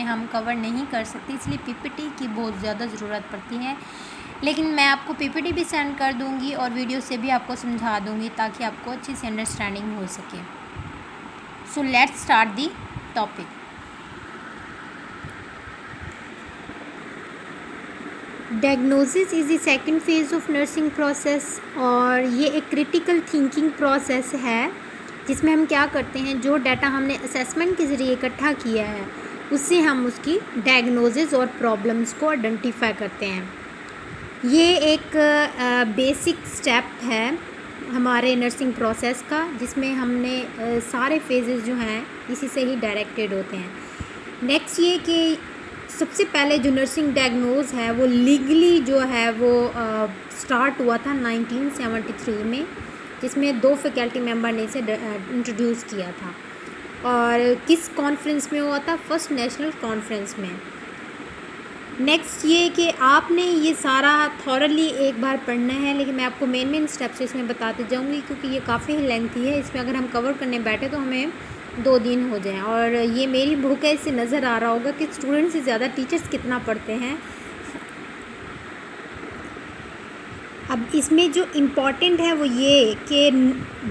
हम कवर नहीं कर सकते, इसलिए पीपीटी की बहुत ज़्यादा ज़रूरत पड़ती है। लेकिन मैं आपको पीपीटी भी सेंड कर दूँगी और वीडियो से भी आपको समझा दूँगी ताकि आपको अच्छी सी अंडरस्टैंडिंग हो सके। So let's start the topic. Diagnosis is the second phase of nursing process, और ये एक क्रिटिकल थिंकिंग प्रोसेस है जिसमें हम क्या करते हैं, जो डाटा हमने असेसमेंट के ज़रिए इकट्ठा किया है उससे हम उसकी डायग्नोसिस और प्रॉब्लम्स को आइडेंटिफाई करते हैं। ये एक बेसिक स्टेप है हमारे नर्सिंग प्रोसेस का, जिसमें हमने सारे फेजेस जो हैं इसी से ही डायरेक्टेड होते हैं। नेक्स्ट ये कि सबसे पहले जो नर्सिंग डायग्नोज है वो लीगली जो है वो स्टार्ट हुआ था 1973 में, जिसमें 2 फैकल्टी मेंबर ने इसे इंट्रोड्यूस किया था। और किस कॉन्फ्रेंस में हुआ था? फर्स्ट नेशनल कॉन्फ्रेंस में। नेक्स्ट ये कि आपने ये सारा थॉरली एक बार पढ़ना है, लेकिन मैं आपको मेन स्टेप्स इसमें बताते जाऊंगी क्योंकि ये काफ़ी लेंथी है। इसमें अगर हम कवर करने बैठे तो हमें 2 दिन हो जाएं। और ये मेरी बुक है, इससे नज़र आ रहा होगा कि स्टूडेंट से ज़्यादा टीचर्स कितना पढ़ते हैं। अब इसमें जो इम्पॉर्टेंट है वो ये कि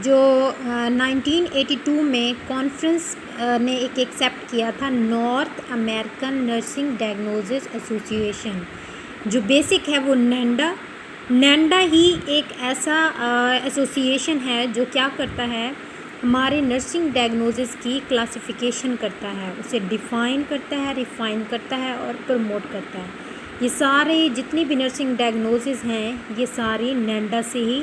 जो 1982 में कॉन्फ्रेंस ने एक एक्सेप्ट किया था north American nursing diagnosis association. जो बेसिक है वो नैंडा ही एक ऐसा एसोसिएशन है जो क्या करता है, हमारे नर्सिंग डायग्नोसिस की क्लासिफिकेशन करता है, उसे डिफ़ाइन करता है, रिफ़ाइन करता है और प्रमोट करता है। ये सारे जितनी भी नर्सिंग डायग्नोसिस हैं ये सारी नैंडा से ही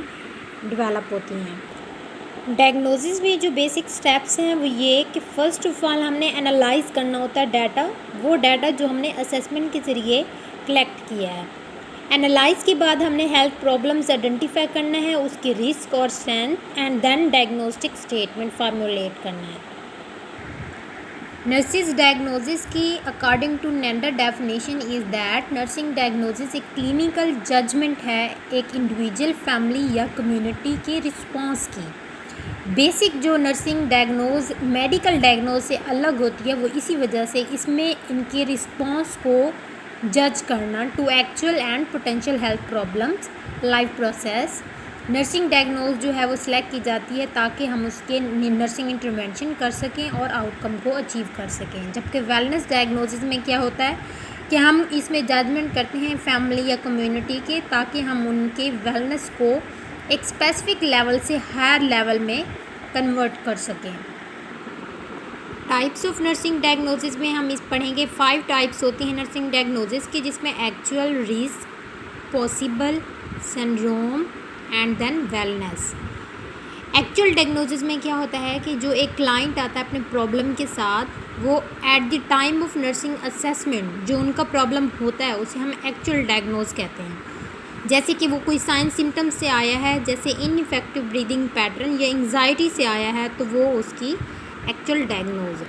डेवलप होती हैं। डायग्नोसिस में जो बेसिक स्टेप्स हैं वो ये कि फ़र्स्ट ऑफ ऑल हमने एनालाइज़ करना होता है डाटा, वो डाटा जो हमने असेसमेंट के ज़रिए कलेक्ट किया है। एनालाइज के बाद हमने हेल्थ प्रॉब्लम्स आइडेंटिफाई करना है, उसकी रिस्क और strength, and then diagnostic statement formulate करना है। नर्सिस डायग्नोसिस की according to NANDA definition is that nursing diagnosis एक क्लिनिकल जजमेंट है एक इंडिविजुअल, फैमिली या कम्युनिटी के रिस्पॉन्स की। बेसिक जो नर्सिंग डायग्नोज मेडिकल डायग्नोज से अलग होती है वो इसी वजह से इसमें इनके रिस्पॉन्स को जज करना to actual and potential health problems life process. Nursing diagnose जो है वो सिलेक्ट की जाती है ताकि हम उसके नर्सिंग इंटरवेंशन कर सकें और आउटकम को अचीव कर सकें। जबकि वेलनेस डायग्नोसिस में क्या होता है कि हम इसमें जजमेंट करते हैं फैमिली या कम्युनिटी के, ताकि हम उनके वेलनेस को एक स्पेसिफिक लेवल से हायर लेवल में कन्वर्ट कर सकें। टाइप्स ऑफ नर्सिंग डायग्नोसिस में हम इस पढ़ेंगे 5 टाइप्स होती हैं नर्सिंग डायग्नोसिस की, जिसमें actual, risk, possible, syndrome and then wellness. Actual diagnosis में क्या होता है कि जो एक क्लाइंट आता है अपने प्रॉब्लम के साथ, वो at the time of nursing assessment जो उनका प्रॉब्लम होता है उसे हम एक्चुअल डायग्नोज कहते हैं। जैसे कि वो कोई साइन सिम्टम्स से आया है, जैसे इनइफेक्टिव ब्रीदिंग पैटर्न या एंग्जाइटी से आया है, तो वो उसकी actual diagnose.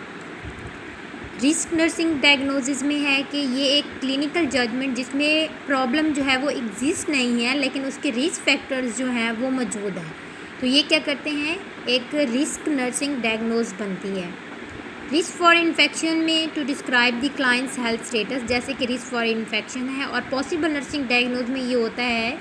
Risk nursing diagnosis में है कि ये एक क्लिनिकल जजमेंट जिसमें प्रॉब्लम जो है वो एग्जिस्ट नहीं है लेकिन उसके रिस्क फैक्टर्स जो हैं वो मौजूद हैं, तो ये क्या करते हैं, एक रिस्क नर्सिंग डायग्नोज बनती है। रिस्क फॉर इन्फेक्शन में to describe the client's health status, जैसे कि रिस्क फॉर इन्फेक्शन है। और पॉसिबल नर्सिंग डायग्नोज में ये होता है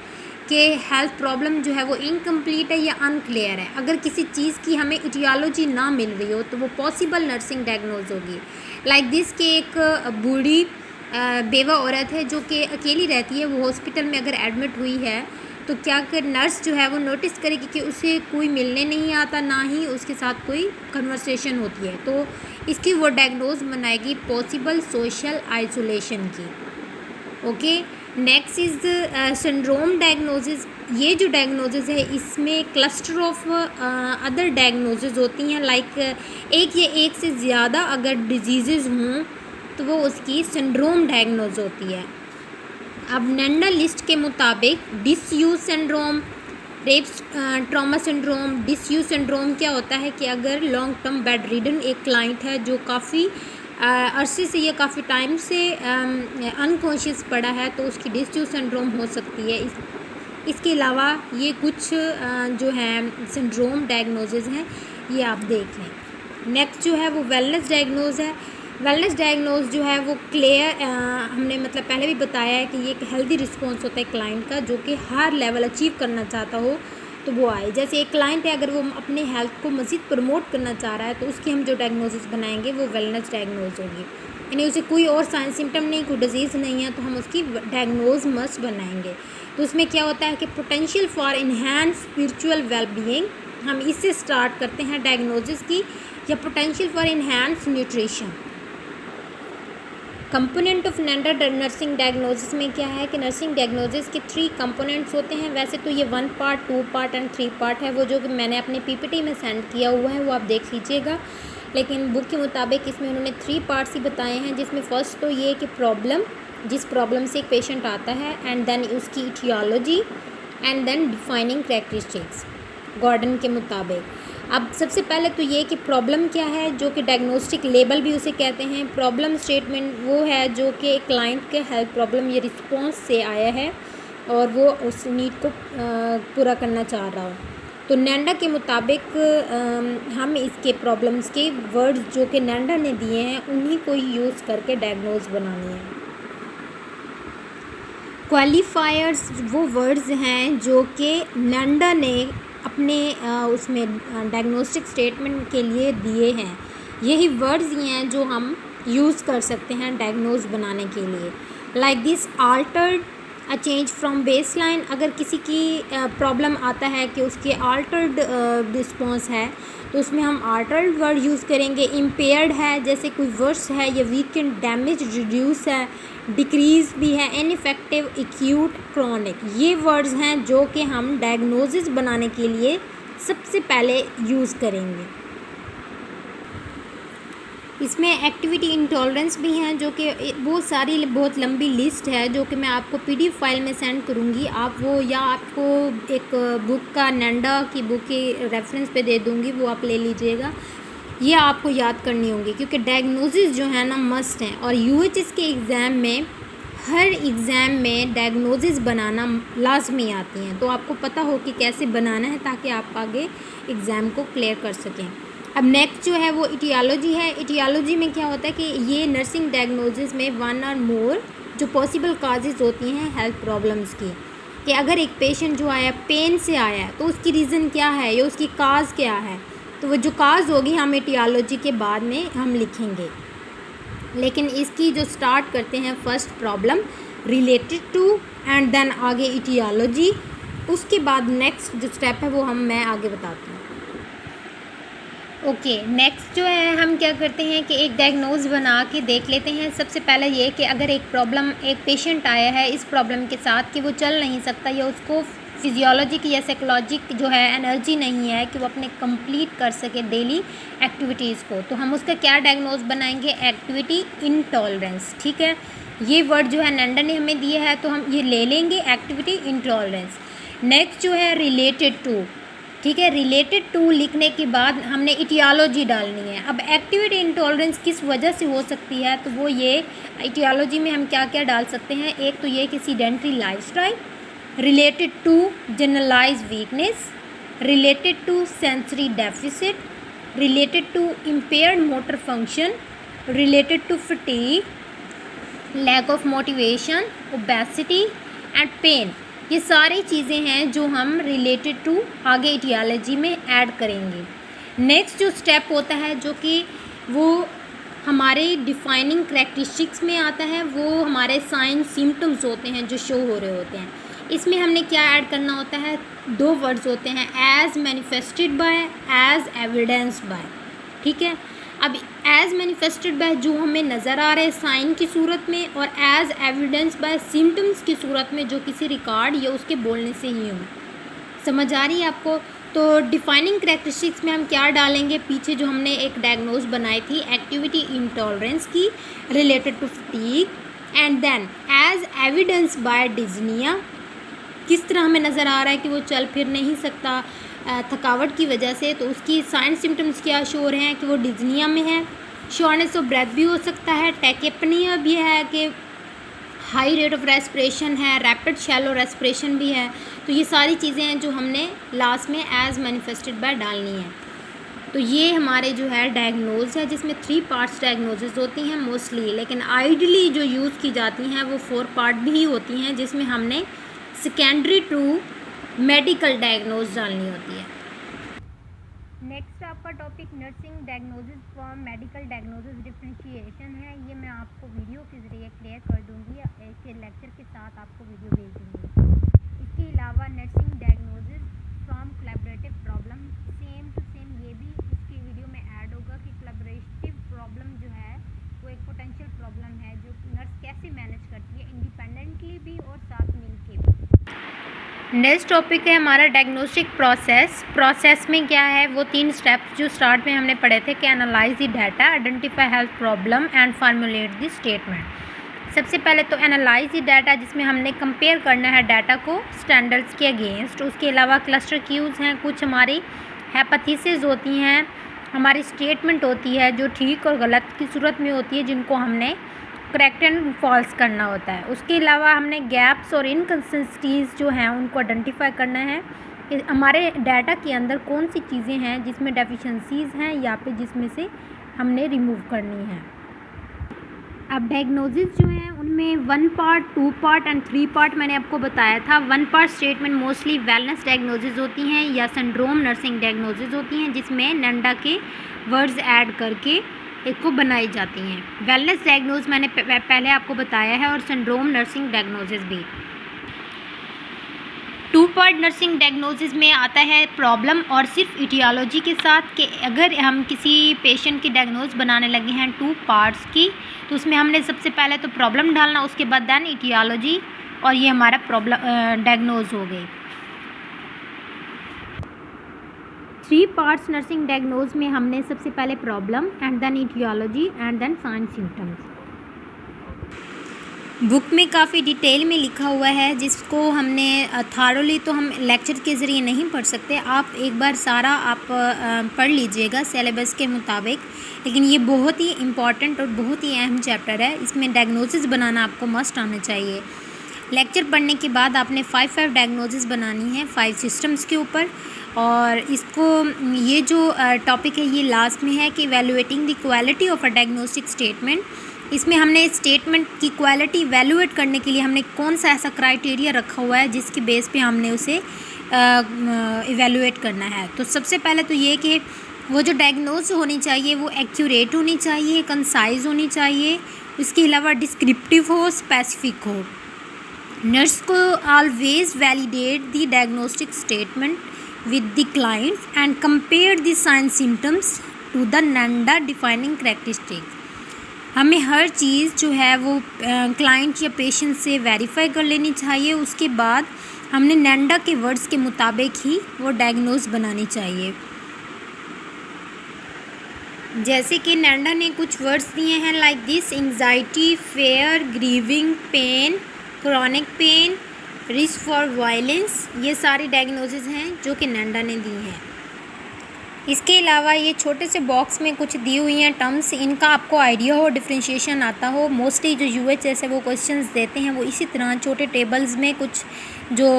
कि हेल्थ प्रॉब्लम जो है वो इनकम्प्लीट है या अनक्लियर है। अगर किसी चीज़ की हमें इटियोलॉजी ना मिल रही हो तो वो पॉसिबल नर्सिंग डायग्नोज होगी। लाइक दिस कि एक बूढ़ी बेवा औरत है जो कि अकेली रहती है, वो हॉस्पिटल में अगर एडमिट हुई है तो क्या कर नर्स जो है वो नोटिस करेगी कि उसे कोई मिलने नहीं आता, ना ही उसके साथ कोई कन्वर्सेशन होती है, तो इसकी वो डायग्नोज बनाएगी पॉसिबल सोशल आइसोलेशन की। Okay, next is syndrome diagnosis. ये जो डायग्नोसिस है इसमें क्लस्टर ऑफ अदर डायग्नोसिस होती हैं, लाइक एक या एक से ज़्यादा अगर डिजीज़ हों तो वो उसकी सिंड्रोम डायग्नोज होती है। अब नैंडा लिस्ट के मुताबिक disuse syndrome, rapes trauma syndrome. Disuse syndrome क्या होता है कि अगर लॉन्ग टर्म बेड रिडन एक क्लाइंट है जो काफ़ी अरसे से या काफ़ी टाइम से अनकॉन्शियस पड़ा है तो उसकी डिसयूज सिंड्रोम हो सकती है। इसके अलावा ये कुछ जो है सिंड्रोम डायग्नोसिस हैं, ये आप देख लें। नेक्स्ट जो है वो वेलनेस डायग्नोज है। वेलनेस डायग्नोज जो है वो क्लियर, हमने मतलब पहले भी बताया है कि ये एक हेल्दी रिस्पॉन्स होता है क्लाइंट का, जो कि हर लेवल अचीव करना चाहता हो तो वो आए। जैसे एक क्लाइंट है, अगर वो अपने हेल्थ को मज़ीद प्रमोट करना चाह रहा है तो उसकी हम जो डायग्नोसिस बनाएंगे वो वेलनेस डायग्नोज होगी, यानी उसे कोई और साइन सिम्टम नहीं, कोई डिजीज़ नहीं है, तो हम उसकी डायग्नोज मस्ट बनाएंगे। तो उसमें क्या होता है कि potential for enhance spiritual wellbeing, हम इससे स्टार्ट करते हैं डायग्नोसिस की, या potential for enhance nutrition. Component of NANDA nursing diagnosis में क्या है कि नर्सिंग डायग्नोसिस के 3 कंपोनेंट्स होते हैं। वैसे तो ये 1 पार्ट, 2 पार्ट एंड 3 पार्ट है, वो जो कि मैंने अपने पीपीटी में सेंड किया हुआ है वो आप देख लीजिएगा, लेकिन बुक के मुताबिक इसमें उन्होंने 3 पार्ट्स ही बताए हैं, जिसमें फ़र्स्ट तो ये कि प्रॉब्लम, जिस प्रॉब्लम से एक पेशेंट आता है, एंड देन उसकी aetiology, and then defining characteristics Gordon के मुताबिक। अब सबसे पहले तो ये कि प्रॉब्लम क्या है, जो कि डायग्नोस्टिक लेबल भी उसे कहते हैं। प्रॉब्लम स्टेटमेंट वो है जो कि एक क्लाइंट के हेल्थ प्रॉब्लम या रिस्पॉन्स से आया है और वो उस नीड को पूरा करना चाह रहा हो। तो नैंडा के मुताबिक हम इसके प्रॉब्लम्स के वर्ड्स जो कि नैंडा ने दिए हैं उन्हीं को ही यूज़ करके डायग्नोज बनानी है। क्वालिफायर्स वो वर्ड्स हैं जो कि नैंडा ने अपने उसमें डायग्नोस्टिक स्टेटमेंट के लिए दिए हैं। यही वर्ड्स ही हैं जो हम यूज़ कर सकते हैं डायग्नोज बनाने के लिए। Like this altered, a change from baseline, अगर किसी की प्रॉब्लम आता है कि उसकी आल्टर्ड रिस्पॉन्स है तो उसमें हम आल्टर्ड वर्ड यूज़ करेंगे। इम्पेयर्ड है, जैसे कोई वर्स है, या वीकेंड, डैमेज, रिड्यूस है, डिक्रीज़ भी है, इनफेक्टिव, एक्यूट, क्रॉनिक, ये वर्ड्स हैं जो कि हम डायग्नोसिस बनाने के लिए सबसे पहले यूज़ करेंगे। इसमें एक्टिविटी इंटॉलरेंस भी हैं, जो कि बहुत सारी बहुत लंबी लिस्ट है जो कि मैं आपको पीडीएफ फाइल में सेंड करूँगी। आप वो, या आपको एक बुक का नैंडा की बुक के रेफरेंस पे दे दूँगी, वो आप ले लीजिएगा। ये आपको याद करनी होगी क्योंकि डायग्नोसिस जो है ना मस्ट हैं, और यूएचएस के एग्ज़ाम में, हर एग्ज़ाम में डायग्नोसिस बनाना लाजमी आती हैं, तो आपको पता हो कि कैसे बनाना है ताकि आप आगे एग्ज़ाम को क्लियर कर सकें। अब नेक्स्ट जो है वो इटियोलॉजी है। इटियोलॉजी में क्या होता है कि ये नर्सिंग डायग्नोसिस में 1 और मोर जो पॉसिबल काजेज़ होती हैं हेल्थ प्रॉब्लम्स की, कि अगर एक पेशेंट जो आया पेन से आया है तो उसकी रीज़न क्या है या उसकी काज क्या है, तो वो जो काज होगी हम इटियोलॉजी के बाद में हम लिखेंगे। लेकिन इसकी जो स्टार्ट करते हैं first problem related to, and then आगे इटियोलॉजी, उसके बाद नेक्स्ट जो स्टेप है वो मैं आगे बताती हूँ। ओके, नेक्स्ट जो है हम क्या करते हैं कि एक डायग्नोज बना के देख लेते हैं। सबसे पहले ये कि अगर एक प्रॉब्लम, एक पेशेंट आया है इस प्रॉब्लम के साथ कि वो चल नहीं सकता या उसको फिजियोलॉजिक या साइकोलॉजिक जो है एनर्जी नहीं है कि वो अपने कंप्लीट कर सके डेली एक्टिविटीज़ को, तो हम उसका क्या डायग्नोज बनाएंगे, एक्टिविटी इंटॉलरेंस। ठीक है, ये वर्ड जो है नैंडा ने हमें दिया है तो हम ये ले लेंगे, एक्टिविटी इंटॉलरेंस। नेक्स्ट जो है रिलेटेड टू, ठीक है, रिलेटेड टू लिखने के बाद हमने इटियोलॉजी डालनी है। अब एक्टिविटी इंटॉलरेंस किस वजह से हो सकती है, तो वो ये इटियोलॉजी में हम क्या क्या डाल सकते हैं। एक तो ये कि sedentary lifestyle, related to generalize weakness, related to sensory deficit, related to impaired motor function, related to fatigue, lack of motivation, obesity and pain. ये सारी चीज़ें हैं जो हम रिलेटेड टू आगे इटियोलॉजी में ऐड करेंगे। नेक्स्ट जो स्टेप होता है जो कि वो हमारे डिफाइनिंग कैरेक्टरिस्टिक्स में आता है, वो हमारे साइन सिम्टम्स होते हैं जो शो हो रहे होते हैं। इसमें हमने क्या ऐड करना होता है, 2 वर्ड्स होते हैं, as manifested by, as evidence by. ठीक है, अब एज मैनिफेस्टेड बाय जो हमें नज़र आ रहे हैं साइन की सूरत में, और एज एविडेंस बाय सिम्टम्स की सूरत में जो किसी रिकॉर्ड या उसके बोलने से ही हो। समझ आ रही है आपको। तो डिफाइनिंग कैरेक्टरिस्टिक्स में हम क्या डालेंगे, पीछे जो हमने एक डायग्नोज बनाई थी एक्टिविटी इंटॉलरेंस की, related to fatigue, and then as evidence by dyspnoea, किस तरह हमें नज़र आ रहा है कि वो चल फिर नहीं सकता थकावट की वजह से, तो उसकी साइन सिम्टम्स क्या शो रहे हैं कि वो डिज़निया में है। शॉर्टनेस ऑफ ब्रेथ भी हो सकता है, टैकेपनिया भी है कि हाई रेट ऑफ रेस्पिरेशन है, रैपिड शैलो रेस्पिरेशन भी है। तो ये सारी चीज़ें हैं जो हमने लास्ट में एज मैनिफेस्टेड बाय डालनी है। तो ये हमारे जो है डायग्नोज है, जिसमें 3 पार्ट्स डायग्नोसिस होती हैं मोस्टली, लेकिन आइडली जो यूज़ की जाती हैं वो 4 पार्ट भी होती हैं, जिसमें हमने सेकेंडरी टू मेडिकल डायग्नोज डालनी होती है। नेक्स्ट आपका topic nursing diagnosis from medical diagnosis differentiation है। ये मैं आपको वीडियो के ज़रिए क्लियर कर दूँगी, इसके लेक्चर के साथ आपको वीडियो भेज दूँगी। इसके अलावा nursing diagnosis from collaborative problem, same to same ये भी इसकी वीडियो में ऐड होगा कि कोलैबोरेटिव प्रॉब्लम जो है वो एक पोटेंशियल प्रॉब्लम है जो नर्स कैसे मैनेज करती है, इंडिपेंडेंटली भी और साथ मिल के भी। नेक्स्ट टॉपिक है हमारा डायग्नोस्टिक प्रोसेस में क्या है वो 3 स्टेप्स जो स्टार्ट में हमने पढ़े थे कि analyse the data, identify health problem and formulate the statement. सबसे पहले तो एनालाइज द डाटा, जिसमें हमने कंपेयर करना है डाटा को स्टैंडर्ड्स के अगेंस्ट। उसके अलावा क्लस्टर क्यूज़ हैं, कुछ हमारी हाइपोथेसिस होती हैं, हमारी स्टेटमेंट होती है जो ठीक और गलत की सूरत में होती है, जिनको हमने करेक्ट एंड फॉल्स करना होता है। उसके अलावा हमने गैप्स और इनकन्सिस्टेंसीज जो हैं उनको आइडेंटिफाई करना है कि हमारे डाटा के अंदर कौन सी चीज़ें हैं जिसमें डेफिशिएंसीज हैं या फिर जिसमें से हमने रिमूव करनी है। अब डायग्नोसिस जो हैं उनमें 1 पार्ट, 2 पार्ट एंड 3 पार्ट मैंने आपको बताया था। 1 part statement mostly wellness diagnosis होती हैं या सिंड्रोम नर्सिंग डायग्नोसिस होती हैं, जिसमें नंडा के वर्ड्स ऐड करके एक को बनाई जाती हैं। वेलनेस डायग्नोज मैंने पहले आपको बताया है, और सिंड्रोम नर्सिंग डायग्नोसिस भी। 2 पार्ट नर्सिंग डायग्नोसिस में आता है प्रॉब्लम और सिर्फ इटियोलॉजी के साथ, कि अगर हम किसी पेशेंट की डायग्नोज बनाने लगे हैं 2 पार्ट्स की, तो उसमें हमने सबसे पहले तो प्रॉब्लम डालना, उसके बाद दैन इटियोलॉजी, और ये हमारा प्रॉब्लम डायग्नोज हो गई। 3 पार्ट्स नर्सिंग डायग्नोज में हमने सबसे पहले problem and then aetiology and then sign symptoms. Book में काफ़ी डिटेल में लिखा हुआ है, जिसको हमने थारोली तो हम लेक्चर के ज़रिए नहीं पढ़ सकते। आप एक बार सारा आप पढ़ लीजिएगा सिलेबस के मुताबिक, लेकिन ये बहुत ही इम्पॉर्टेंट और बहुत ही अहम चैप्टर है। इसमें डायग्नोसिस बनाना आपको मस्ट आना चाहिए। लेक्चर पढ़ने के बाद आपने 5 डायग्नोसिस बनानी है 5 सिस्टम्स के ऊपर, और इसको ये जो टॉपिक है ये लास्ट में है कि evaluating the quality of a diagnostic statement. इसमें हमने स्टेटमेंट की क्वालिटी इवैल्यूएट करने के लिए हमने कौन सा ऐसा क्राइटेरिया रखा हुआ है जिसके बेस पे हमने उसे इवैल्यूएट करना है। तो सबसे पहले तो ये कि वो जो डायग्नोज होनी चाहिए वो एक्यूरेट होनी चाहिए, कंसाइज होनी चाहिए, इसके अलावा डिस्क्रिप्टिव हो, स्पेसिफिक हो। नर्स को always validate the diagnostic statement with the client and compare the sign symptoms to the NANDA defining characteristics। हमें हर चीज़ जो है वो क्लाइंट या पेशेंट से वेरीफाई कर लेनी चाहिए। उसके बाद हमने नैंडा के वर्ड्स के मुताबिक ही वो डायग्नोज बनानी चाहिए। जैसे कि नैंडा ने कुछ वर्ड्स दिए हैं like this: anxiety, fear, grieving, pain, chronic pain, risk for violence. ये सारी डायग्नोसिस हैं जो कि नैंडा ने दी हैं। इसके अलावा ये छोटे से बॉक्स में कुछ दी हुई हैं टर्म्स, इनका आपको आइडिया हो, डिफरेंशिएशन आता हो। मोस्टली जो यूएचएस है वो क्वेश्चंस देते हैं वो इसी तरह छोटे टेबल्स में कुछ जो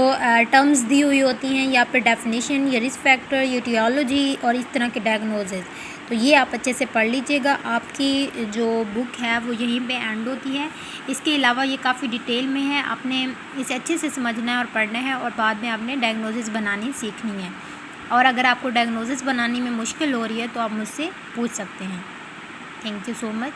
टर्म्स दी हुई होती हैं, या फिर डेफिनेशन या रिस्क फैक्टर, यूटियोलॉजी और इस तरह के डायग्नोसिस। तो ये आप अच्छे से पढ़ लीजिएगा। आपकी जो बुक है वो यहीं पे एंड होती है। इसके अलावा ये काफ़ी डिटेल में है, आपने इसे अच्छे से समझना है और पढ़ना है, और बाद में आपने डायग्नोसिस बनानी सीखनी है। और अगर आपको डायग्नोसिस बनाने में मुश्किल हो रही है तो आप मुझसे पूछ सकते हैं। Thank you so much.